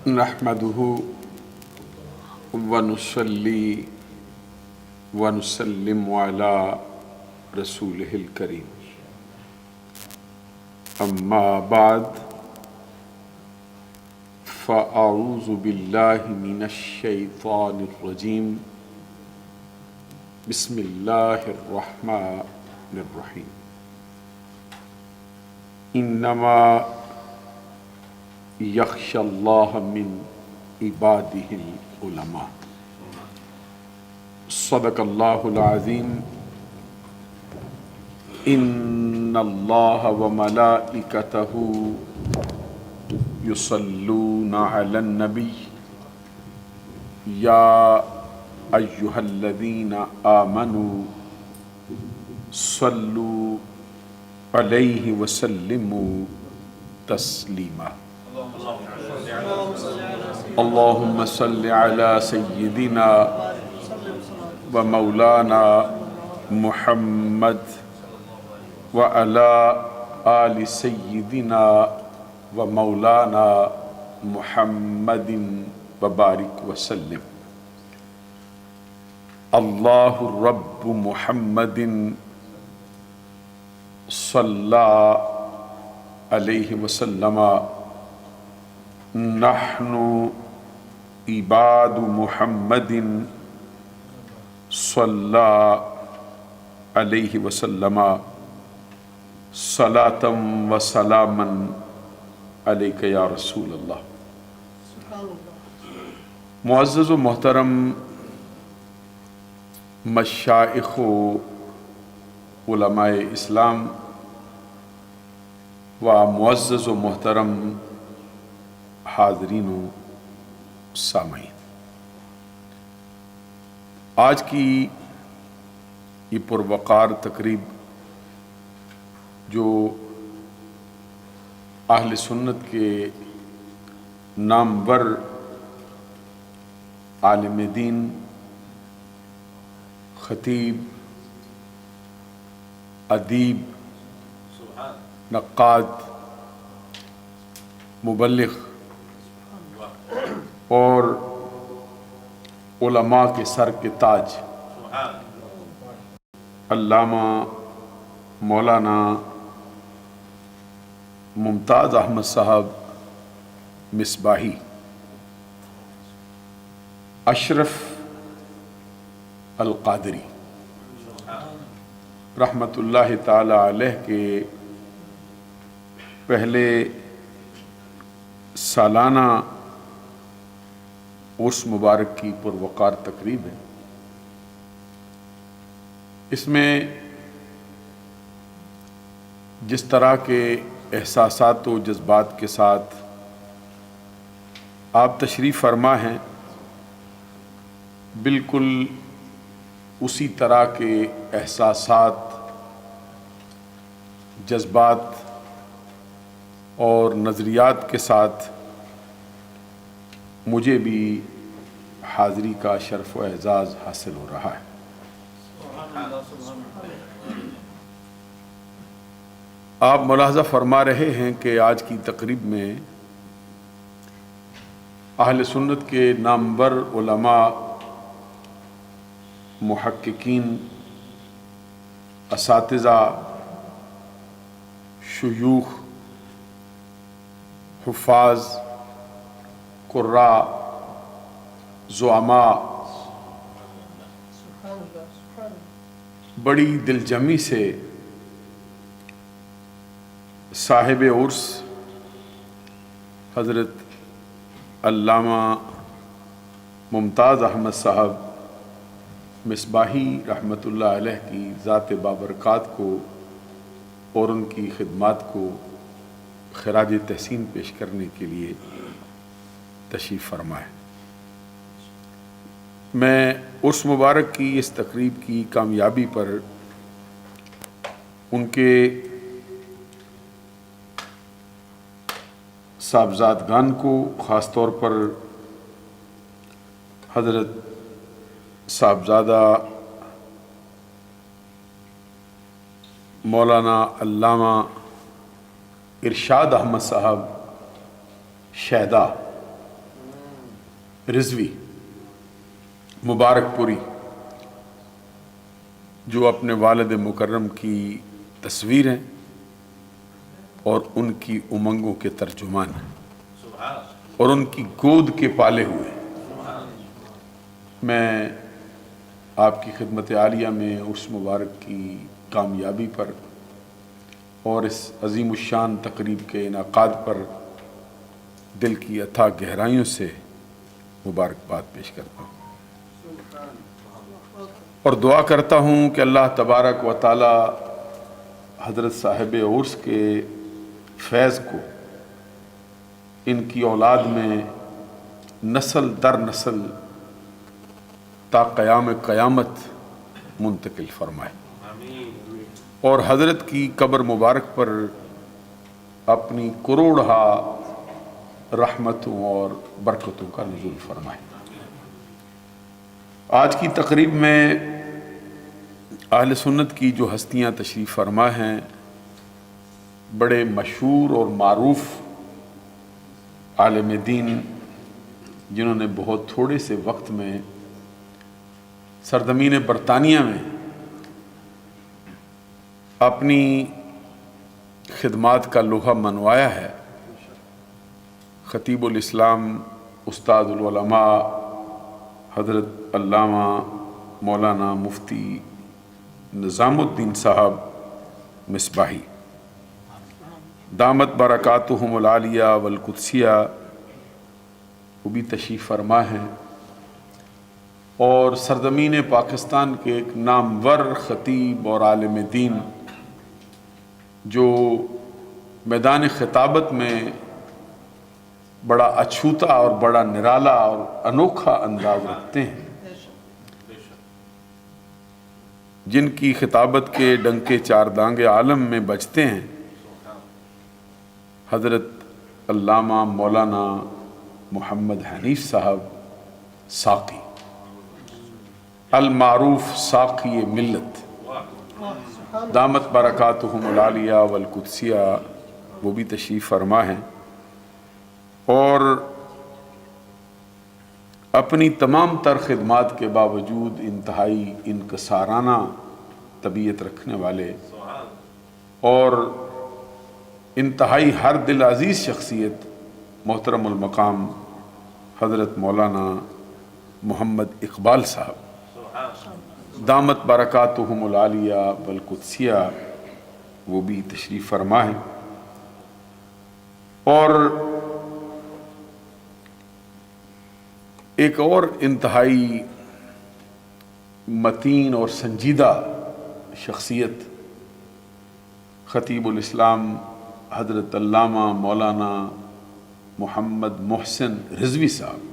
نحمده ونصلي ونسلم على رسوله الكريم أما بعد فأعوذ بالله من الشيطان الرجيم بسم الله الرحمن الرحيم إنما يخشى الله من عباده العلماء صدق الله العظيم إن الله وملائكته يصلون على النبي يا أيها الذين آمنوا صلوا عليه وسلموا تسليما اللهم صل على سيدنا ومولانا محمد وعلى آل سيدنا ومولانا محمد وبارك وسلم الله رب محمد صلى عليه وسلم نحن عباد محمد صلى عليه وسلم صلاة وسلاما عليك يا رسول الله. معزز و محترم مشائخ و علماء اسلام و معزز و محترم حاضرین و سامعین، آج کی یہ پروقار تقریب جو اہل سنت کے نامور عالم دین، خطیب، ادیب، نقاد، مبلغ اور علماء کے سر کے تاج علامہ مولانا ممتاز احمد صاحب مصباحی اشرف القادری رحمۃ اللہ تعالی علیہ کے پہلے سالانہ عرس مبارک کی پروقار تقریب ہے. اس میں جس طرح کے احساسات و جذبات کے ساتھ آپ تشریف فرما ہیں، بالکل اسی طرح کے احساسات، جذبات اور نظریات کے ساتھ مجھے بھی حاضری کا شرف و اعزاز حاصل ہو رہا ہے. آپ ملاحظہ فرما رہے ہیں کہ آج کی تقریب میں اہل سنت کے نامور علماء، محققین، اساتذہ، شیوخ، حفاظ، قراء، زعماء بڑی دلجمی سے صاحب عرس حضرت علامہ ممتاز احمد صاحب مصباحی رحمۃ اللہ علیہ کی ذات بابرکات کو اور ان کی خدمات کو خراج تحسین پیش کرنے کے لیے تشریف فرمائے. میں عرس مبارک کی اس تقریب کی کامیابی پر ان کے صاحبزادگان کو، خاص طور پر حضرت صاحبزادہ مولانا علامہ ارشاد احمد صاحب شہدا رضوی مبارک پوری، جو اپنے والد مکرم کی تصویر ہیں اور ان کی امنگوں کے ترجمان ہیں اور ان کی گود کے پالے ہوئے ہیں۔ میں آپ کی خدمت عالیہ میں اس مبارک کی کامیابی پر اور اس عظیم الشان تقریب کے انعقاد پر دل کی اتھاہ گہرائیوں سے مبارکباد پیش کرتا ہوں اور دعا کرتا ہوں کہ اللہ تبارک و تعالی حضرت صاحب عرس کے فیض کو ان کی اولاد میں نسل در نسل تا قیام قیامت منتقل فرمائے اور حضرت کی قبر مبارک پر اپنی کروڑہا رحمتوں اور برکتوں کا نزول فرمائے۔ آج کی تقریب میں اہل سنت کی جو ہستیاں تشریف فرما ہیں، بڑے مشہور اور معروف عالم دین، جنہوں نے بہت تھوڑے سے وقت میں سرزمین برطانیہ میں اپنی خدمات کا لوہا منوایا ہے۔ خطیب الاسلام استاد العلماء حضرت علامہ مولانا مفتی نظام الدین صاحب مصباحی دامت برکاتہم العالیہ والقدسیہ، وہ بھی تشریف فرما ہیں اور سرزمین پاکستان کے ایک نامور خطیب اور عالم دین، جو میدان خطابت میں بڑا اچھوتا اور بڑا نرالا اور انوکھا انداز رکھتے ہیں، جن کی خطابت کے ڈنکے چار دانگ عالم میں بجتے ہیں، حضرت علامہ مولانا محمد حنیف صاحب ساقی، المعروف ساقی ملت دامت برکاتہم العالیہ والقدسیہ، وہ بھی تشریف فرما ہیں اور اپنی تمام تر خدمات کے باوجود انتہائی انکسارانہ طبیعت رکھنے والے اور انتہائی ہر دل عزیز شخصیت محترم المقام حضرت مولانا محمد اقبال صاحب دامت برکاتہم العالیہ والقدسیہ، وہ بھی تشریف فرما ہیں اور ایک اور انتہائی متین اور سنجیدہ شخصیت خطیب الاسلام حضرت علامہ مولانا محمد محسن رضوی صاحب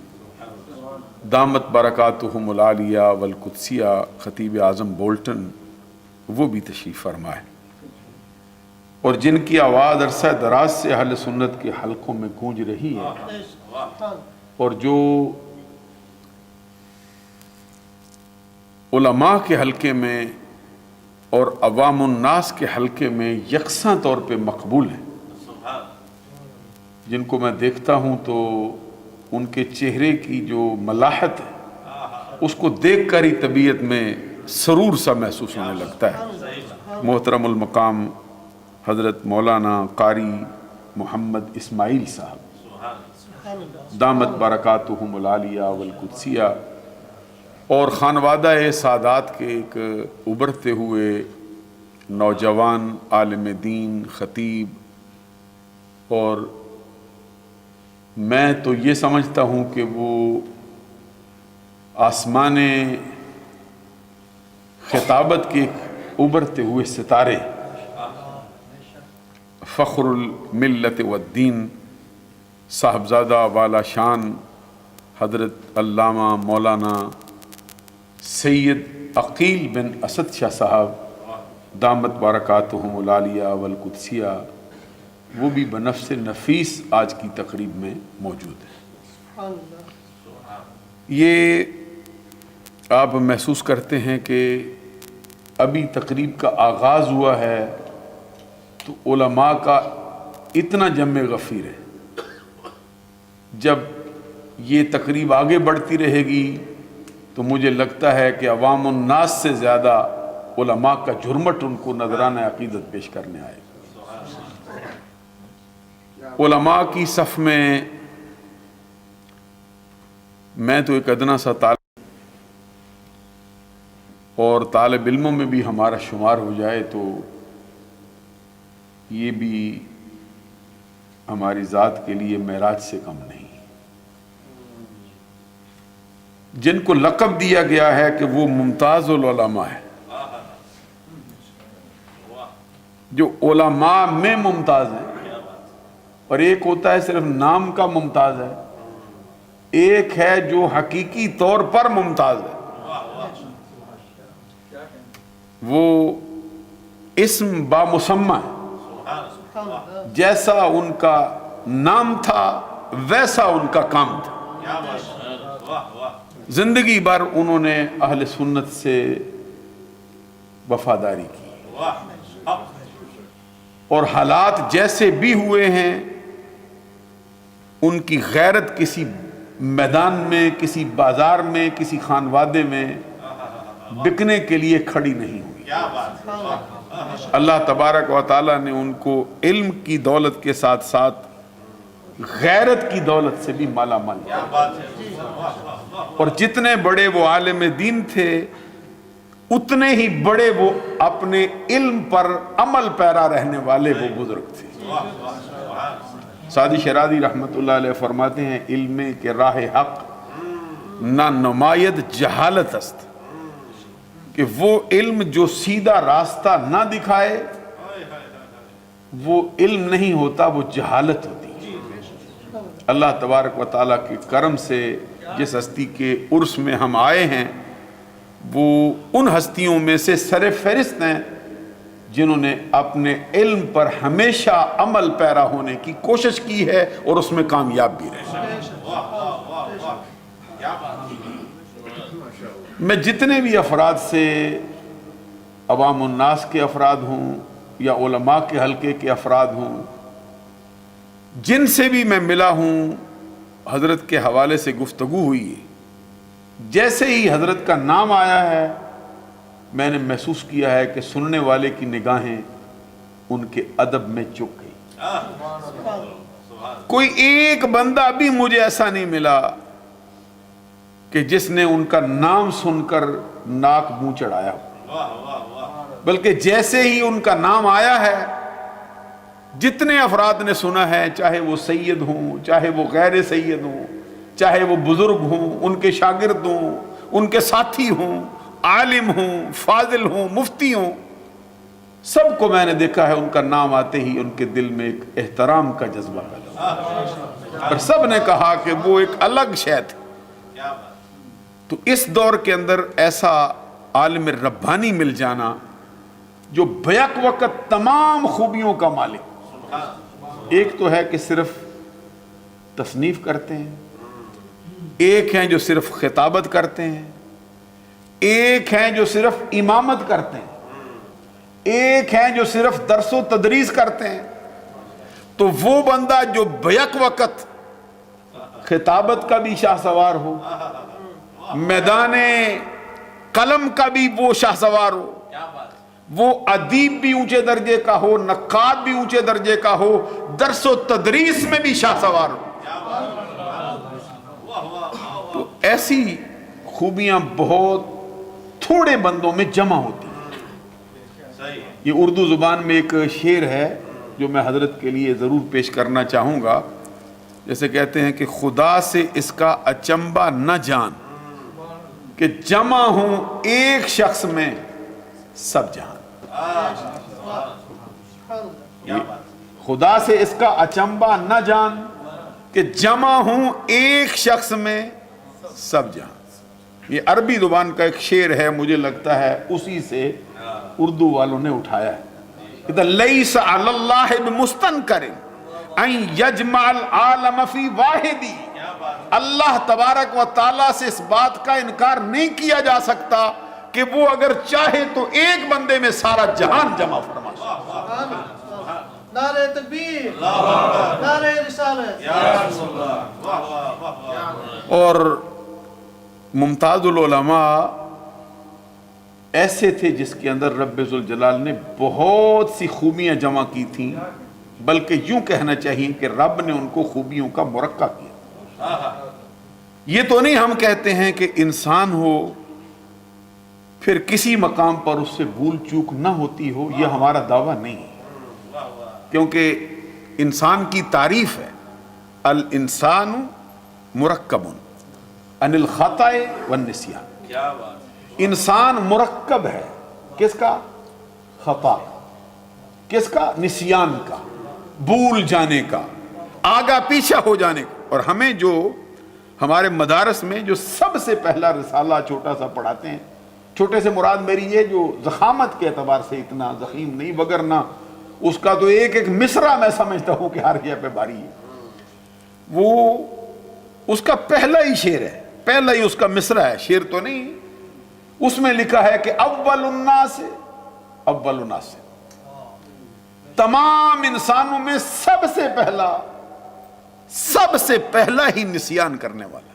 دامت برکاتہم العالیہ والقدسیہ، خطیب اعظم بولٹن، وہ بھی تشریف فرما ہے اور جن کی آواز عرصہ دراز سے اہل سنت کے حلقوں میں گونج رہی ہے اور جو علماء کے حلقے میں اور عوام الناس کے حلقے میں یکساں طور پہ مقبول ہیں، جن کو میں دیکھتا ہوں تو ان کے چہرے کی جو ملاحت ہے اس کو دیکھ کر ہی طبیعت میں سرور سا محسوس ہونے لگتا ہے۔ محترم المقام حضرت مولانا قاری محمد اسماعیل صاحب دامت برکاتہم العالیہ والقدسیہ اور خانوادہ سادات کے ایک ابھرتے ہوئے نوجوان عالم دین، خطیب، اور میں تو یہ سمجھتا ہوں کہ وہ آسمان خطابت کے ایک ابھرتے ہوئے ستارے، فخر الملت والدین، صاحبزادہ والا شان حضرت علامہ مولانا سید عقیل بن اسد شاہ صاحب دامت برکاتہم العالیہ والقدسیہ، وہ بھی بنفس نفیس آج کی تقریب میں موجود ہے۔ یہ آپ محسوس کرتے ہیں کہ ابھی تقریب کا آغاز ہوا ہے تو علماء کا اتنا جمع غفیر ہے۔ جب یہ تقریب آگے بڑھتی رہے گی تو مجھے لگتا ہے کہ عوام الناس سے زیادہ علماء کا جھرمٹ ان کو نذرانہ عقیدت پیش کرنے آئے گا۔ علماء کی صف میں تو ایک ادنا سا طالب اور طالب علموں میں بھی ہمارا شمار ہو جائے تو یہ بھی ہماری ذات کے لیے معراج سے کم نہیں۔ جن کو لقب دیا گیا ہے کہ وہ ممتاز العلماء ہے، جو علماء میں ممتاز ہیں، اور ایک ہوتا ہے صرف نام کا ممتاز ہے، ایک ہے جو حقیقی طور پر ممتاز ہے۔ وہ اسم بامسمى ہے، جیسا ان کا نام تھا ویسا ان کا کام تھا۔ زندگی بھر انہوں نے اہل سنت سے وفاداری کی، اور حالات جیسے بھی ہوئے ہیں ان کی غیرت کسی میدان میں، کسی بازار میں، کسی خانوادے میں بکنے کے لیے کھڑی نہیں ہوئی۔ اللہ تبارک و تعالیٰ نے ان کو علم کی دولت کے ساتھ ساتھ غیرت کی دولت سے بھی مالا مال کیا، اور جتنے بڑے وہ عالم دین تھے اتنے ہی بڑے وہ اپنے علم پر عمل پیرا رہنے والے وہ بزرگ تھے۔ سعدی شیرازی رحمت اللہ علیہ فرماتے ہیں، علم کے راہ حق نہ نماید جہالت است، کہ وہ علم جو سیدھا راستہ نہ دکھائے وہ علم نہیں ہوتا، وہ جہالت ہوتی۔ اللہ تبارک و تعالیٰ کے کرم سے جس ہستی کے عرس میں ہم آئے ہیں وہ ان ہستیوں میں سے سر فہرست ہیں جنہوں نے اپنے علم پر ہمیشہ عمل پیرا ہونے کی کوشش کی ہے اور اس میں کامیاب بھی رہے۔ میں جتنے بھی افراد سے، عوام الناس کے افراد ہوں یا علماء کے حلقے کے افراد ہوں، جن سے بھی میں ملا ہوں، حضرت کے حوالے سے گفتگو ہوئی ہے، جیسے ہی حضرت کا نام آیا ہے میں نے محسوس کیا ہے کہ سننے والے کی نگاہیں ان کے ادب میں چک گئی۔ کوئی ایک بندہ بھی مجھے ایسا نہیں ملا کہ جس نے ان کا نام سن کر ناک منہ چڑھایا ہو، بلکہ جیسے ہی ان کا نام آیا ہے جتنے افراد نے سنا ہے، چاہے وہ سید ہوں، چاہے وہ غیر سید ہوں، چاہے وہ بزرگ ہوں، ان کے شاگرد ہوں، ان کے ساتھی ہوں، عالم ہوں، فاضل ہوں، مفتی ہوں، سب کو میں نے دیکھا ہے ان کا نام آتے ہی ان کے دل میں ایک احترام کا جذبہ پیدا ہوا، اور سب نے کہا کہ وہ ایک الگ شے تھے۔ تو اس دور کے اندر ایسا عالم ربانی مل جانا جو بیک وقت تمام خوبیوں کا مالک، ایک تو ہے کہ صرف تصنیف کرتے ہیں، ایک ہیں جو صرف خطابت کرتے ہیں، ایک ہیں جو صرف امامت کرتے ہیں، ایک ہیں جو صرف درس و تدریس کرتے ہیں۔ تو وہ بندہ جو بیک وقت خطابت کا بھی شاہ سوار ہو، میدان قلم کا بھی وہ شاہ سوار ہو، وہ ادیب بھی اونچے درجے کا ہو، نقاد بھی اونچے درجے کا ہو، درس و تدریس میں بھی شاہ سوار ہو، تو ایسی خوبیاں بہت تھوڑے بندوں میں جمع ہوتی ہیں۔ یہ اردو زبان میں ایک شعر ہے جو میں حضرت کے لیے ضرور پیش کرنا چاہوں گا، جیسے کہتے ہیں کہ خدا سے اس کا اچنبا نہ جان کہ جمع ہوں ایک شخص میں سب جہان۔ خدا سے اس کا اچنبا نہ جان کہ جمع ہوں ایک شخص میں سب جہان۔ یہ عربی زبان کا ایک شعر ہے، مجھے لگتا ہے اسی سے اردو والوں نے اٹھایا ہے کہ لیس علی اللہ بمستنکر ان یجمع العالم فی واحدی۔ اللہ تبارک و تعالیٰ سے اس بات کا انکار نہیں کیا جا سکتا کہ وہ اگر چاہے تو ایک بندے میں سارا جہان جمع فرما۔ نعرہ تکبیر، نعرہ رسالت، اور ممتاز العلماء ایسے تھے جس کے اندر رب ذوالجلال نے بہت سی خوبیاں جمع کی تھیں، بلکہ یوں کہنا چاہیے کہ رب نے ان کو خوبیوں کا مرقع کیا۔ یہ تو نہیں ہم کہتے ہیں کہ انسان ہو پھر کسی مقام پر اس سے بھول چوک نہ ہوتی ہو، یہ ہمارا دعویٰ نہیں ہے، کیونکہ انسان کی تعریف ہے الانسان مرکب عن الخطأ والنسیان۔ انسان مرکب ہے کس کا؟ خطا، کس کا؟ نسیان کا، بھول جانے کا، آگا پیچھے ہو جانے کا۔ اور ہمیں جو ہمارے مدارس میں جو سب سے پہلا رسالہ چھوٹا سا پڑھاتے ہیں، چھوٹے سے مراد میری یہ جو ضخامت کے اعتبار سے اتنا ضخیم نہیں، وگرنہ اس کا تو ایک ایک مصرع میں سمجھتا ہوں کہ ہر جگہ پہ باری ہے، وہ اس کا پہلا ہی شعر ہے، پہلا ہی اس کا مصرع ہے، شعر تو نہیں۔ اس میں لکھا ہے کہ اول الناس، اول الناس، تمام انسانوں میں سب سے پہلا ہی نسیان کرنے والا۔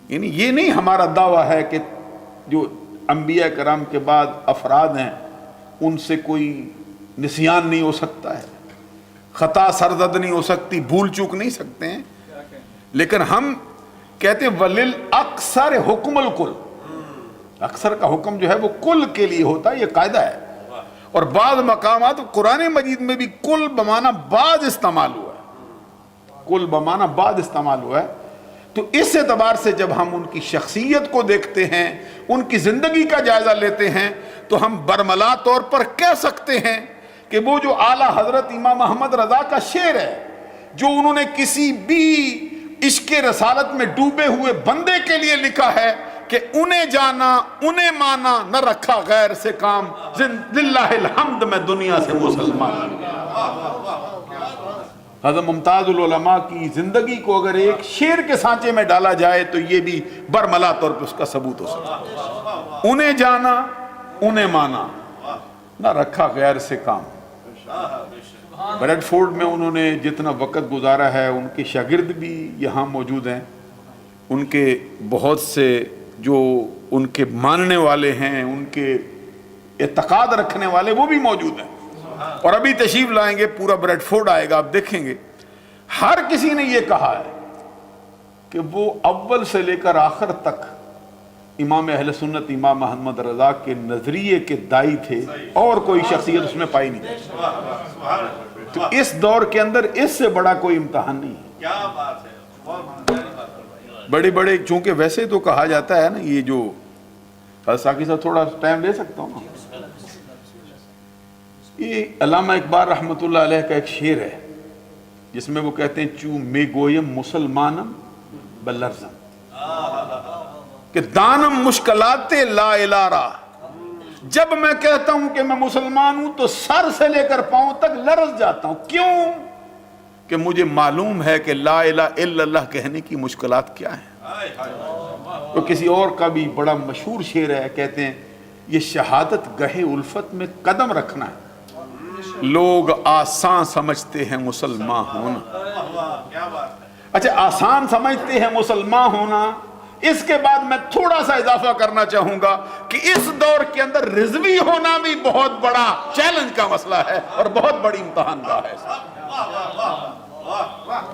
یعنی یہ نہیں ہمارا دعویٰ ہے کہ جو انبیاء کرام کے بعد افراد ہیں ان سے کوئی نسیان نہیں ہو سکتا ہے، خطا سرزد نہیں ہو سکتی، بھول چوک نہیں سکتے ہیں، لیکن ہم کہتے ہیں وَلِلْأَكْثَرِ حُكْمُ الْكُلِّ، اکثر کا حکم جو ہے وہ کل کے لیے ہوتا ہے، یہ قاعدہ ہے۔ اور بعض مقامات قرآن مجید میں بھی کل بمعنی بعض استعمال ہوا ہے، کل بمعنی بعض استعمال ہوا ہے۔ تو اس اعتبار سے جب ہم ان کی شخصیت کو دیکھتے ہیں، ان کی زندگی کا جائزہ لیتے ہیں، تو ہم برملا طور پر کہہ سکتے ہیں کہ وہ جو اعلیٰ حضرت امام محمد رضا کا شعر ہے، جو انہوں نے کسی بھی عشق رسالت میں ڈوبے ہوئے بندے کے لیے لکھا ہے کہ انہیں جانا انہیں مانا نہ رکھا غیر سے کام، للہ الحمد میں دنیا سے مسلمان۔ حضرت ممتاز العلماء کی زندگی کو اگر ایک شعر کے سانچے میں ڈالا جائے تو یہ بھی برملا طور پر اس کا ثبوت ہو سکتا ہے۔ انہیں جانا انہیں مانا نہ رکھا غیر سے کام۔ بریڈ فورڈ میں انہوں نے جتنا وقت گزارا ہے، ان کے شاگرد بھی یہاں موجود ہیں، ان کے بہت سے جو ان کے ماننے والے ہیں، ان کے اعتقاد رکھنے والے وہ بھی موجود ہیں، اور ابھی تشریف لائیں گے، پورا بریڈ فورڈ آئے گا، آپ دیکھیں گے ہر کسی نے یہ کہا ہے کہ وہ اول سے لے کر آخر تک امام اہل سنت امام محمد رضا کے نظریے کے دائی تھے، اور کوئی شخصیت اس میں پائی نہیں گئی۔ تو اس دور کے اندر اس سے بڑا کوئی امتحان نہیں ہے۔ کیا بات ہے، بڑے بڑے، چونکہ ویسے تو کہا جاتا ہے نا، یہ جو ساقی صاحب تھوڑا ٹائم لے سکتا ہوں نا، یہ علامہ اقبال رحمۃ اللہ علیہ کا ایک شعر ہے جس میں وہ کہتے ہیں چوں میں گویم مسلمانم بلرزم، کہ دانم مشکلات لا الارا، جب میں کہتا ہوں کہ میں مسلمان ہوں تو سر سے لے کر پاؤں تک لرز جاتا ہوں۔ کیوں؟ کہ مجھے معلوم ہے کہ لا الہ الا اللہ کہنے کی مشکلات کیا ہیں۔ تو کسی اور کا بھی بڑا مشہور شعر ہے، کہتے ہیں یہ شہادت گہے الفت میں قدم رکھنا ہے، لوگ آسان سمجھتے ہیں مسلمان ہونا۔ اچھا، آسان سمجھتے ہیں مسلمان ہونا، اس کے بعد میں تھوڑا سا اضافہ کرنا چاہوں گا کہ اس دور کے اندر رضوی ہونا بھی بہت بڑا چیلنج کا مسئلہ ہے اور بہت بڑی امتحان کا ہے،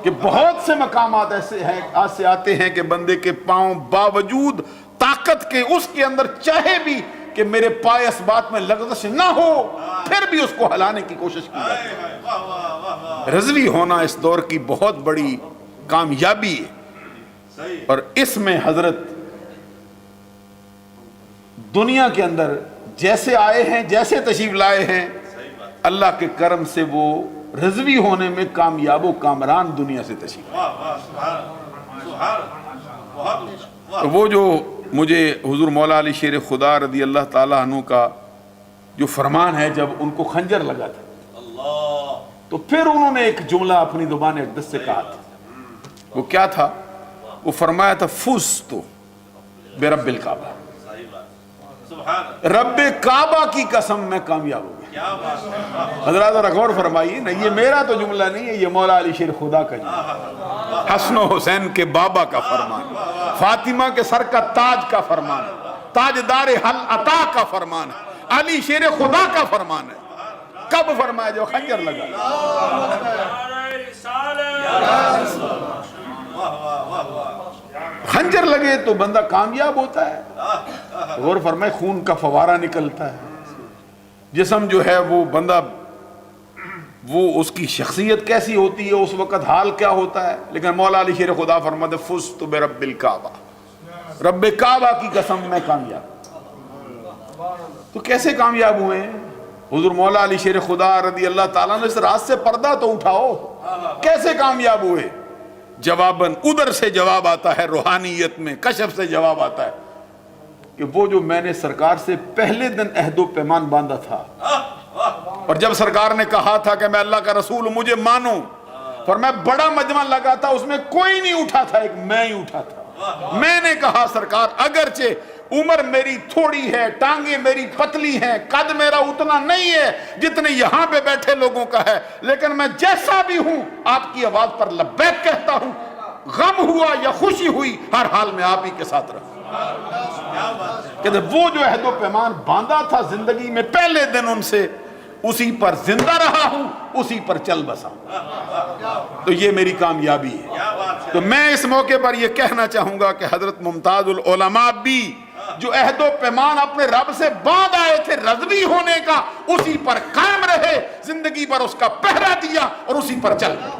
کہ بہت سے مقامات ایسے آتے ہیں کہ بندے کے پاؤں باوجود طاقت کے اس کے اندر چاہے بھی کہ میرے پائے اس بات میں لغزش نہ ہو، پھر بھی اس کو ہلانے کی کوشش کی جاتی ہے۔ رضوی ہونا اس دور کی بہت بڑی کامیابی ہے، اور اس میں حضرت دنیا کے اندر جیسے آئے ہیں، جیسے تشریف لائے ہیں، اللہ کے کرم سے وہ رضوی ہونے میں کامیاب و کامران دنیا سے تشریف لائے۔ وہ جو مجھے حضور مولا علی شیر خدا رضی اللہ تعالیٰ عنہ کا جو فرمان ہے، جب ان کو خنجر لگا تھا تو پھر انہوں نے ایک جملہ اپنی زبان اقدس سے کہا تھا، وہ کیا تھا؟ وہ فرمایا تھا فزت برب الکعبہ، رب کعبہ کی قسم میں کامیاب ہو گیا۔ حضرات ذرا غور فرمائیے نا، یہ میرا تو جملہ نہیں ہے، یہ مولا علی شیر خدا کا جملہ، حسن و حسین کے بابا کا فرمان، فاطمہ کے سر کا تاج کا فرمان، تاجدار حل عطا کا فرمان ہے، علی شیر خدا کا فرمان ہے۔ کب فرمایا؟ جو خنجر لگا۔ خنجر لگے تو بندہ کامیاب ہوتا ہے۔ غور فرمائے، خون کا فوارہ نکلتا ہے، جسم جو ہے وہ بندہ، وہ اس کی شخصیت کیسی ہوتی ہے، اس وقت حال کیا ہوتا ہے۔ لیکن مولا علی شیر خدا فرماتے فزت برب الکعبہ، رب کعبہ کی قسم میں کامیاب۔ تو کیسے کامیاب ہوئے ہیں؟ حضور مولا علی شیر خدا رضی اللہ تعالیٰ نے اس راز سے پردہ تو اٹھاؤ، کیسے کامیاب ہوئے؟ جواباً ادھر سے جواب آتا ہے، روحانیت میں کشف سے جواب آتا ہے کہ وہ جو میں نے سرکار سے پہلے دن عہد و پیمان باندھا تھا، اور جب سرکار نے کہا تھا کہ میں اللہ کا رسول ہوں مجھے مانو، پر میں بڑا مجمع لگا تھا، اس میں کوئی نہیں اٹھا تھا، ایک میں ہی اٹھا تھا۔ میں نے کہا سرکار اگرچہ عمر میری تھوڑی ہے، ٹانگیں میری پتلی ہیں، قد میرا اتنا نہیں ہے جتنے یہاں پہ بیٹھے لوگوں کا ہے، لیکن میں جیسا بھی ہوں آپ کی آواز پر لبیک کہتا ہوں، غم ہوا یا خوشی ہوئی ہر حال میں آپ ہی کے ساتھ رہا۔ کہتے وہ جو عہد و پیمان باندھا تھا زندگی میں پہلے دن ان سے، اسی پر زندہ رہا ہوں، اسی پر چل بسا ہوں۔ تو یہ میری کامیابی ہے۔ تو میں اس موقع پر یہ کہنا چاہوں گا کہ حضرت ممتاز العلماء بھی جو عہد و پیمان اپنے رب سے باندھ آئے تھے رضوی ہونے کا، اسی پر قائم رہے، زندگی پر اس کا پہرا دیا اور اسی پر چل گئے۔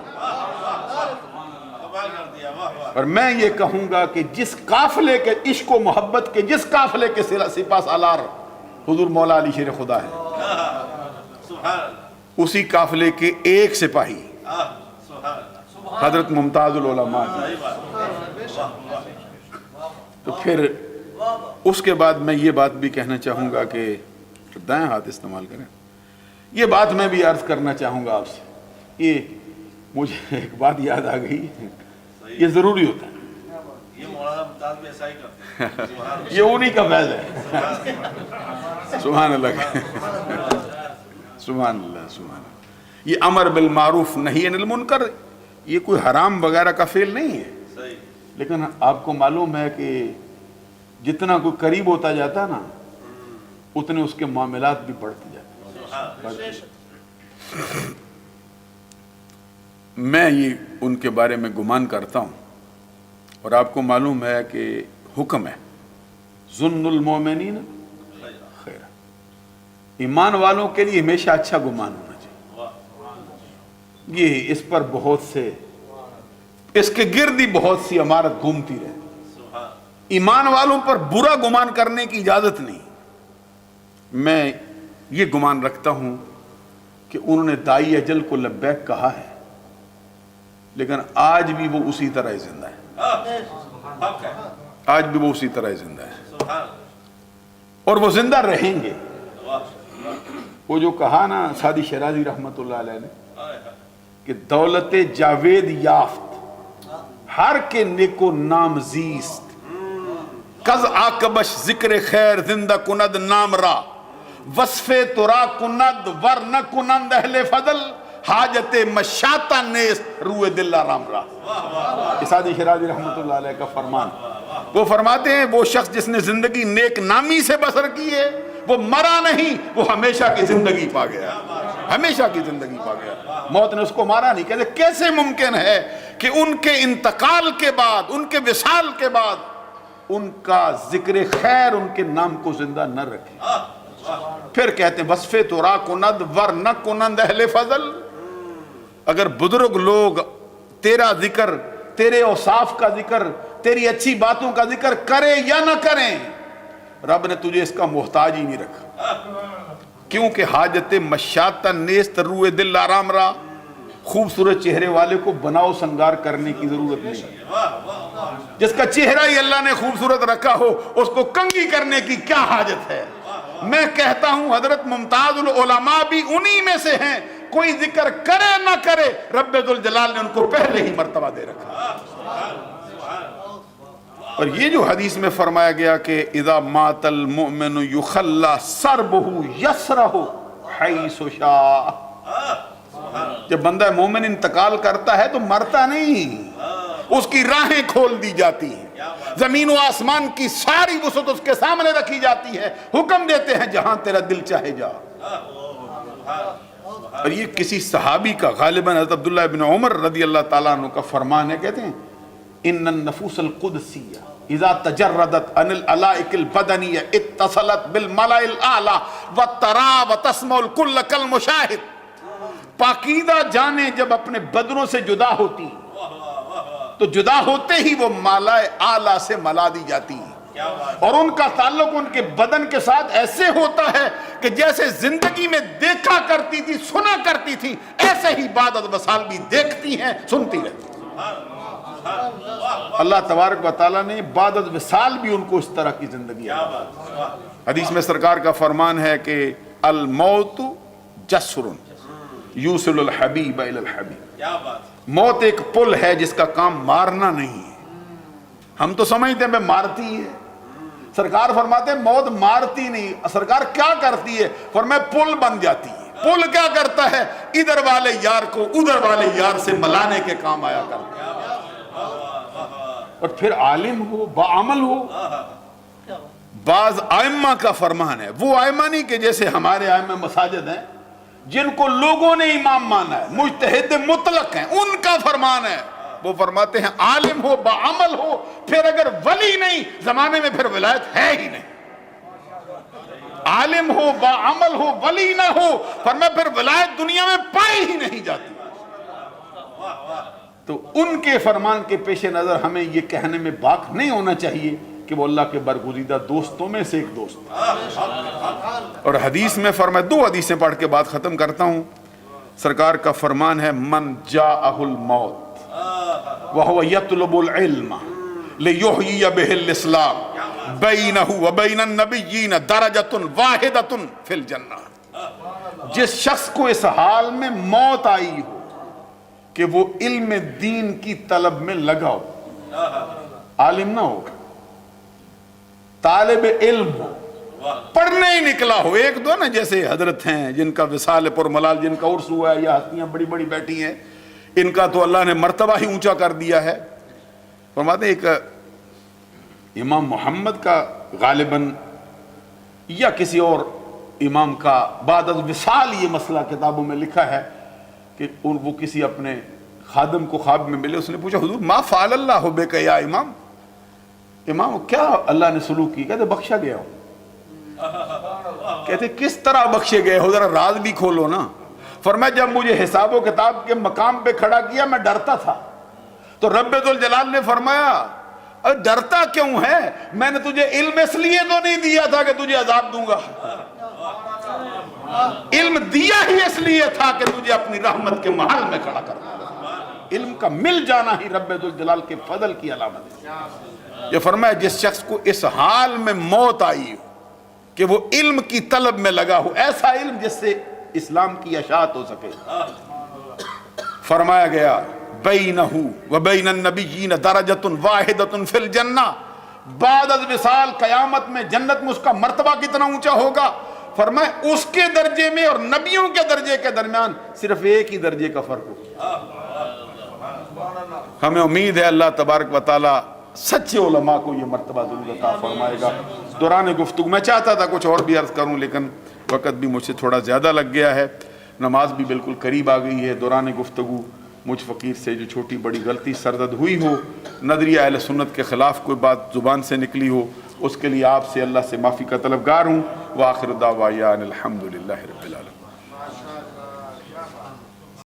اور میں یہ کہوں گا کہ جس قافلے کے عشق و محبت کے، جس قافلے کے سپاہ سالار حضور مولا علی شیر خدا ہے، اسی قافلے کے ایک سپاہی حضرت ممتاز العلماء۔ تو پھر اس کے بعد میں یہ بات بھی کہنا چاہوں گا کہ دائیں ہاتھ استعمال کریں، یہ بات میں بھی عرض کرنا چاہوں گا آپ سے۔ یہ مجھے ایک بات یاد آ گئی، یہ ضروری ہوتا ہے، یہ مولانا ممتاز بھی ایسا ہی کرتے ہیں، یہ انہی کا فیض ہے۔ سبحان اللہ، سبحان اللہ، سبحان اللہ۔ یہ امر بالمعروف نہی عن المنکر، یہ کوئی حرام وغیرہ کا فعل نہیں ہے، لیکن آپ کو معلوم ہے کہ جتنا کوئی قریب ہوتا جاتا نا، اتنے اس کے معاملات بھی بڑھتے جاتے ہیں۔ میں یہ ان کے بارے میں گمان کرتا ہوں، اور آپ کو معلوم ہے کہ حکم ہے ظن المومنین خیر، ایمان والوں کے لیے ہمیشہ اچھا گمان ہونا چاہیے۔ یہ اس پر بہت سے، اس کے گرد ہی بہت سی عمارت گھومتی رہتی، ایمان والوں پر برا گمان کرنے کی اجازت نہیں۔ میں یہ گمان رکھتا ہوں کہ انہوں نے دائی اجل کو لبیک کہا ہے، لیکن آج بھی وہ اسی طرح زندہ ہے، آج بھی وہ اسی طرح زندہ ہے، اور وہ زندہ رہیں گے۔ وہ جو کہا نا سعدی شیرازی رحمت اللہ علیہ نے کہ دولت جاوید یافت ہر کے نیکو نام زیست، کز آکبش ذکر خیر زندہ کند نام را، وصف ترا کند ور نہ کنند اہل فضل، حاجت مشاطہ نیست روئے دل آرام را۔ سعدی شیرازی رحمت اللہ علیہ کا فرمان، وہ فرماتے ہیں وہ شخص جس نے زندگی نیک نامی سے بسر کی ہے، وہ مرا نہیں، وہ ہمیشہ کی زندگی پا گیا، ہمیشہ کی زندگی پا گیا، موت نے اس کو مارا نہیں۔ کہتے کیسے ممکن ہے کہ ان کے انتقال کے بعد، ان کے وصال کے بعد ان کا ذکر خیر ان کے نام کو زندہ نہ رکھے۔ پھر کہتے ہیں وصف ترا کند ور نہ کنند اہل فضل، اگر بزرگ لوگ تیرا ذکر، تیرے اوصاف کا ذکر، تیری اچھی باتوں کا ذکر کریں یا نہ کریں، رب نے تجھے اس کا محتاج ہی نہیں رکھا، کیونکہ حاجت مشاطہ نیست روئے دل آرام را، خوبصورت چہرے والے کو بناؤ سنگار کرنے کی ضرورت نہیں، جس کا چہرہ ہی اللہ نے خوبصورت رکھا ہو اس کو کنگھی کرنے کی کیا حاجت ہے۔ میں کہتا ہوں حضرت ممتاز العلماء بھی انہی میں سے ہیں، کوئی ذکر کرے نہ کرے رب ذوالجلال نے ان کو پہلے ہی مرتبہ دے رکھا۔ اور یہ جو حدیث میں فرمایا گیا کہ اذا مات المؤمن یخلی سربہ یسرہ حیث شاء، جب بندہ مومن انتقال کرتا ہے تو مرتا نہیں، اس کی راہیں کھول دی جاتی ہیں، زمین و آسمان کی ساری وسعت اس کے سامنے رکھی جاتی ہے، حکم دیتے ہیں جہاں تیرا دل چاہے جا۔ اور یہ کسی صحابی کا، غالباً حضرت عبداللہ بن عمر رضی اللہ تعالیٰ عنہ کا فرمان ہے، کہتے ہیں ان النفوس القدسیہ اذا تجردت عن العلائق البدنیہ اتصلت بالملأ الاعلی وترى وتسمع الكل كالمشاہد، پاکیزہ جانیں جب اپنے بدنوں سے جدا ہوتی تو جدا ہوتے ہی وہ مالا اعلیٰ سے ملا دی جاتی ہیں، اور ان کا تعلق ان کے بدن کے ساتھ ایسے ہوتا ہے کہ جیسے زندگی میں دیکھا کرتی تھی، سنا کرتی تھی، ایسے ہی بعد از وصال بھی دیکھتی ہیں، سنتی رہتی۔ اللہ تبارک و تعالیٰ نے بعد از وصال بھی ان کو اس طرح کی زندگی ہے۔ حدیث میں سرکار کا فرمان ہے کہ الموت جسر یوصل الحبیب الی الحبیب، موت ایک پل ہے جس کا کام مارنا نہیں ہے۔ ہم تو سمجھتے ہیں مارتی ہے، سرکار فرماتے ہیں موت مارتی نہیں، سرکار کیا کرتی ہے؟ فرمایا پل بن جاتی ہے۔ پل کیا کرتا ہے؟ ادھر والے یار کو ادھر والے یار سے ملانے کے کام آیا کرتا ہے۔ اور پھر عالم ہو، باعمل ہو۔ بعض ائمہ کا فرمان ہے، وہ ائمہ نہیں کہ جیسے ہمارے ائمہ مساجد ہیں جن کو لوگوں نے امام مانا ہے، مجتہد مطلق ہیں، ان کا فرمان ہے، وہ فرماتے ہیں عالم ہو، باعمل ہو، پھر اگر ولی نہیں زمانے میں پھر ولایت ہے ہی نہیں۔ عالم ہو، باعمل ہو، ولی نہ ہو، فرمایا پھر ولایت دنیا میں پائی ہی نہیں جاتی۔ تو ان کے فرمان کے پیش نظر ہمیں یہ کہنے میں باک نہیں ہونا چاہیے کہ وہ اللہ کے برگزیدہ دوستوں میں سے ایک دوست۔ اور حدیث میں فرمایا، دو حدیثیں پڑھ کے بات ختم کرتا ہوں۔ سرکار کا فرمان ہے من جاءہ الموت وہو یطلب العلم لیحیی بہ الاسلام بینہ وبین النبیین درجۃ واحدۃ فی الجنہ، جس شخص کو اس حال میں موت آئی ہو کہ وہ علم دین کی طلب میں لگا ہو، عالم نہ ہو، طالب علم ہو، پڑھنے ہی نکلا ہو، ایک دو نا جیسے حضرت ہیں جن کا وصال پر ملال، جن کا عرس ہوا ہے، یا ہستیاں بڑی بڑی بیٹھی ہیں، ان کا تو اللہ نے مرتبہ ہی اونچا کر دیا ہے۔ فرماتے ہیں ایک امام محمد کا غالباً یا کسی اور امام کا بعد از وصال یہ مسئلہ کتابوں میں لکھا ہے کہ وہ کسی اپنے خادم کو خواب میں ملے، اس نے پوچھا حضور ما فعل اللہ بک یا امام، امام کیا اللہ نے سلوک کی؟ کہتے بخشا گیا ہو۔ کہتے کس طرح بخشے گئے ہو، ذرا راز بھی کھولو نا۔ فرمایا جب مجھے حساب و کتاب کے مقام پہ کھڑا کیا میں ڈرتا تھا، تو رب ذوالجلال نے فرمایا ڈرتا کیوں ہے؟ میں نے تجھے علم اس لیے تو نہیں دیا تھا کہ تجھے عذاب دوں گا، علم دیا ہی اس لیے تھا کہ تجھے اپنی رحمت کے محل میں کھڑا کرنا۔ علم کا مل جانا ہی رب ذوالجلال کے فضل کی علامت ہے۔ یہ فرمایا جس شخص کو اس حال میں موت آئی ہو کہ وہ علم کی طلب میں لگا ہو، ایسا علم جس سے اسلام کی اشاعت ہو سکے، فرمایا گیا بینہ وبین النبیین درجۃ واحدۃ فی الجنہ، بعد از وصال قیامت میں جنت میں اس کا مرتبہ کتنا اونچا ہوگا؟ فرمایا اس کے درجے میں اور نبیوں کے درجے کے درمیان صرف ایک ہی درجے کا فرق ہوگا۔ ہمیں امید ہے اللہ تبارک و تعالی سچے علماء کو یہ مرتبہ ضرور عطا فرمائے گا۔ دوران گفتگو میں چاہتا تھا کچھ اور بھی عرض کروں، لیکن وقت بھی مجھ سے تھوڑا زیادہ لگ گیا ہے، نماز بھی بالکل قریب آ گئی ہے۔ دوران گفتگو مجھ فقیر سے جو چھوٹی بڑی غلطی سرزد ہوئی ہو، نظریہ اہل سنت کے خلاف کوئی بات زبان سے نکلی ہو، اس کے لیے آپ سے اللہ سے معافی کا طلبگار ہوں۔ وآخر دعوانا الحمدللہ رب العالمین۔